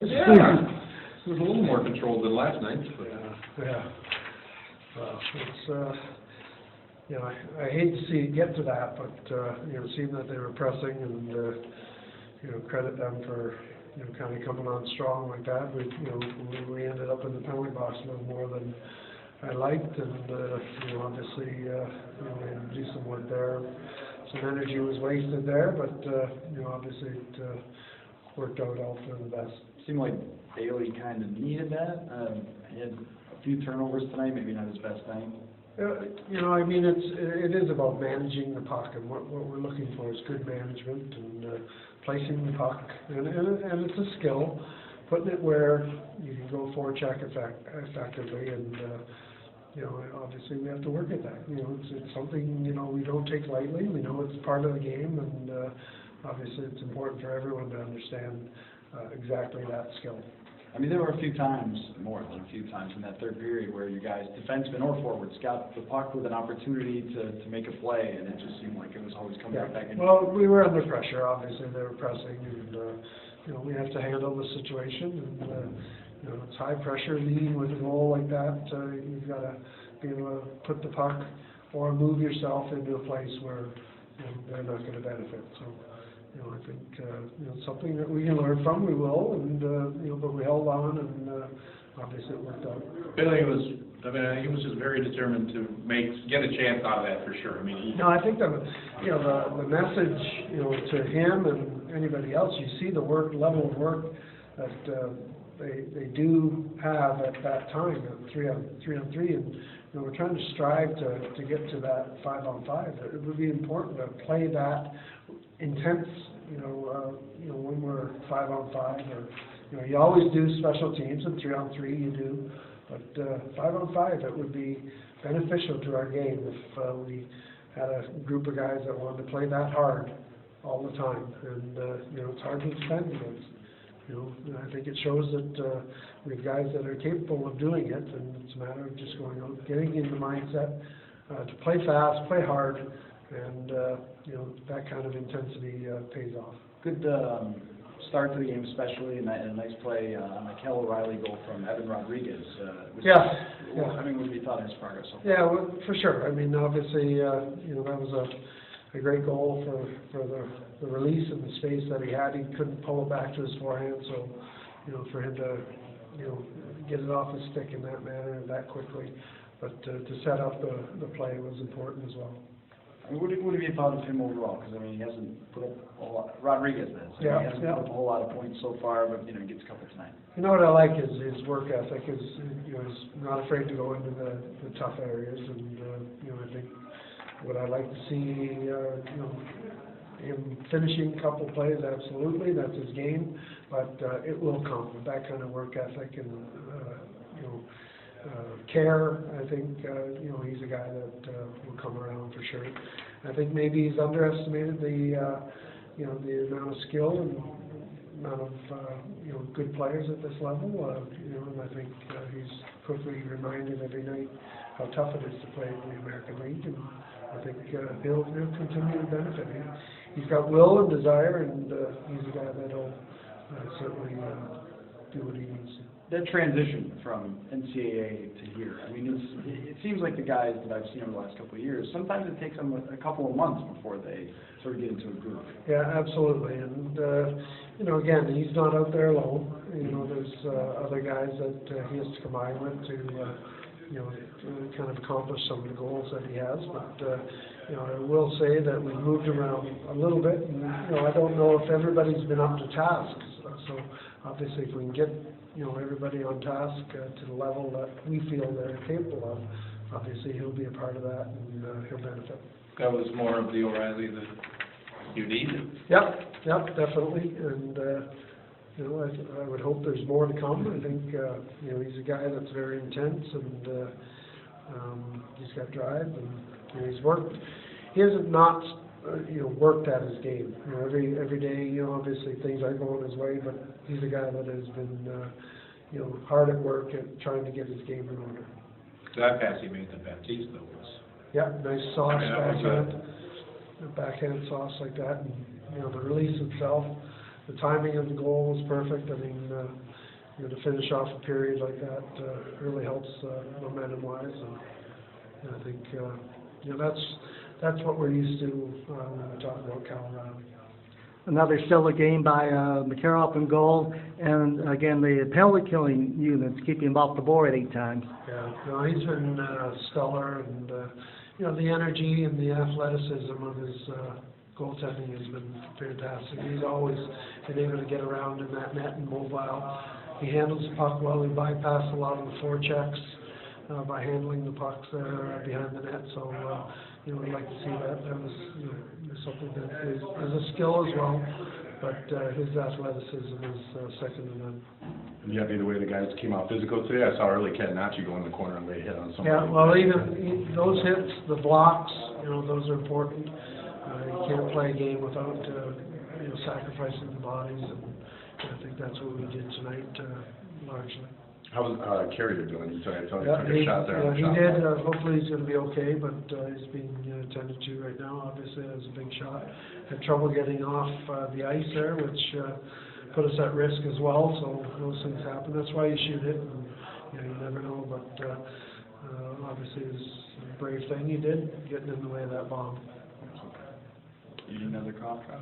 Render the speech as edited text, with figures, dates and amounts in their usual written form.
Yeah, it was a little more controlled than last night. But, Yeah. Well, it's, you know, I hate to see it get to that, but, you know, seeing that they were pressing and, you know, credit them for, you know, kind of coming on strong like that. We ended up in the penalty box a little more than I liked, and, you know, obviously, you know, we had to do some work there. Some energy was wasted there, but, you know, obviously it worked out all for the best. Seemed like Bailey kind of needed that. He had a few turnovers tonight, maybe not his best night. You know, I mean, it is about managing the puck, and what we're looking for is good management and placing the puck, and it's a skill, putting it where you can go forecheck effectively, and you know, obviously we have to work at that. You know, it's something, you know, we don't take lightly. We know it's part of the game, and obviously it's important for everyone to understand exactly that skill. I mean, there were a few times, more than a few times in that third period where you guys, defensemen or forwards, got the puck with an opportunity to make a play, and it just seemed like it was always coming right back in. Well, we were under pressure, obviously. They were pressing, and, you know, we have to handle the situation, and, you know, it's high pressure, leading with a goal like that. You've got to be able to put the puck or move yourself into a place where, you know, they're not going to benefit. So, you know, I think, you know, something that we can learn from, we will, and, you know, but we held on, and obviously it worked out. Billy was, I mean, he was just very determined to get a chance out of that for sure. I mean, No, I think that, you know, the message, you know, to him and anybody else, you see the level of work that they do have at that time, at 3-on-3, and, you know, we're trying to strive to get to that 5-on-5. It would be important to play that intense, you know, when we're 5-on-5, or, you know, you always do special teams, and 3-on-3 you do, but 5-on-5, it would be beneficial to our game if we had a group of guys that wanted to play that hard all the time, and, you know, it's hard to defend against. You know, and I think it shows that we have guys that are capable of doing it, and it's a matter of just going out, getting in the mindset to play fast, play hard, and you know, that kind of intensity pays off. Good start to the game, especially, and a nice play on the Kel O'Reilly goal from Evan Rodriguez. Yeah. I mean, what have you thought of his progress so far? Yeah, well, for sure. I mean, obviously, you know, that was a great goal for the release and the space that he had. He couldn't pull it back to his forehand, so, you know, for him to, you know, get it off his stick in that manner that quickly, but to set up the play was important as well. I mean, what have you thought of him overall? Because, I mean, he hasn't put up a whole lot. Rodriguez does. He hasn't put up a whole lot of points so far, but, you know, he gets a couple tonight. You know what I like is his work ethic. Is, you know, he's not afraid to go into the tough areas, and you know, I think what I like to see, you know, him finishing a couple plays, absolutely, that's his game, but it will come with that kind of work ethic and you know, care. I think you know, he's a guy that will come around for sure. I think maybe he's underestimated the you know, the amount of skill and amount of you know, good players at this level. You know, and I think he's quickly reminded every night how tough it is to play in the American League, and I think he'll continue to benefit. He's got will and desire, and he's a guy that'll certainly do what he needs to. That transition from NCAA to here, I mean, it seems like the guys that I've seen over the last couple of years, sometimes it takes them a couple of months before they sort of get into a groove. Yeah, absolutely. And, you know, again, he's not out there alone. You know, there's other guys that he has to combine with to, you know, to kind of accomplish some of the goals that he has. But, you know, I will say that we've moved around a little bit. And, you know, I don't know if everybody's been up to task. So, obviously, if we can get, you know, everybody on task to the level that we feel they're capable of, obviously he'll be a part of that, and he'll benefit. that was more of the O'Reilly that you needed. Yep, definitely, and you know, I would hope there's more to come. I think you know, he's a guy that's very intense, and he's got drive, and you know, he's worked. He hasn't not you know, worked at his game. You know, every day, you know, obviously things aren't going his way, but he's a guy that has been you know, hard at work at trying to get his game in order. That pass he made to Baptiste, though, was... Yeah, nice sauce, I mean, backhand sauce like that, and, you know, the release itself, the timing of the goal was perfect. I mean, you know, to finish off a period like that really helps momentum-wise, and I think, you know, that's what we're used to when we talk about Colorado. Another stellar game by McCarroll up in goal, and again, the penalty killing units keeping him off the board 8 times. Yeah, no, he's been stellar, and you know, the energy and the athleticism of his goaltending has been fantastic. He's always been able to get around in that net and mobile. He handles the puck well. He bypassed a lot of the forechecks by handling the pucks there behind the net. So you know, we'd like to see that. That was, you know, something that is a skill as well, but his athleticism is second to none. You happy the way the guys came out physical today? I saw early Catenacci go in the corner and lay a hit on somebody. Yeah, well, even those hits, the blocks, you know, those are important. You can't play a game without, you know, sacrificing the bodies, and I think that's what we did tonight, largely. How was Carrier doing? I thought he Yeah, took a shot there on the he shot. did. Hopefully he's going to be okay, but he's being attended to right now. Obviously, that was a big shot. Had trouble getting off the ice there, which put us at risk as well. So those things happen. That's why you shoot it, and you know, you never know. But obviously, it was a brave thing he did, getting in the way of that bomb. You need another cough drop?